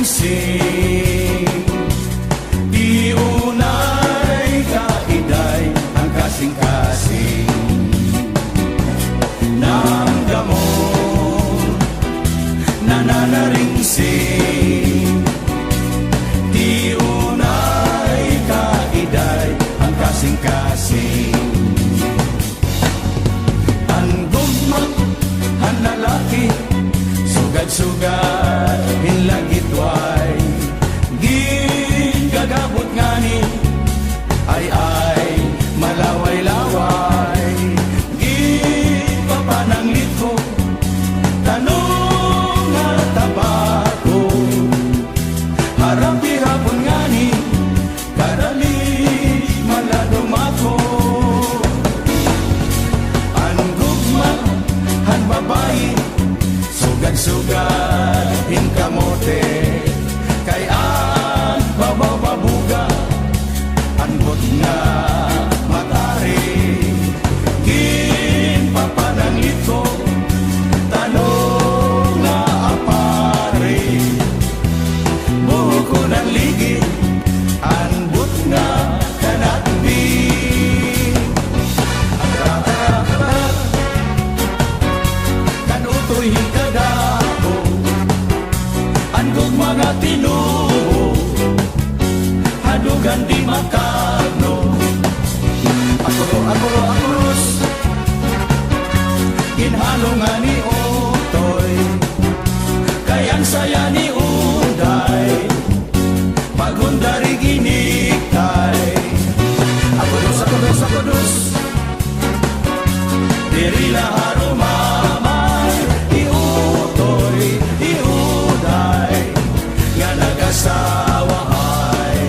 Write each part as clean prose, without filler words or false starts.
ringsing. Di unay kaiday ang kasing-kasing ng gamot na nanaringsing. Di unay kaiday ang kasing-kasing. Ang gugma, ang lalaki, sugad-sugad, hinlagitway, gigagabot ngani, ay malaway-laway, gipapananglit ko, tanong nga tabako, harap ihapon ngani, kadali maladumako. Ang gugma, ang babae, sugad-sugad, hingkamote, kay ang babaw-babuga, ang bot nga matari, ginpapananglit ko, tanong nga apari, buho ko ng ligi, ang bot nga kanatbi. Ang rata-rata, kanutoy hingkadako, ang mga tinubo, hadugan di makagno. Akurus, ginhalong nga ni Otoy, kayang saya ni Uday, pagundari giniktay. Akurus, diri laharo mamay, iutoy, iuday, nga nagasawa ay.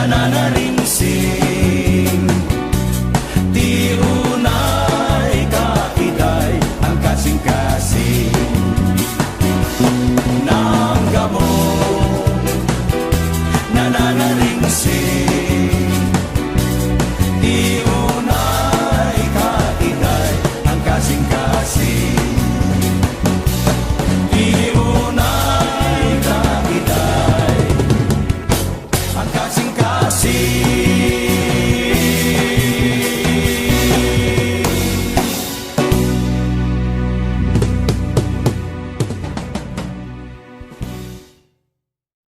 nananaringsing. Di unay kaiday ang kasing-kasing ng gamot nananaringsing.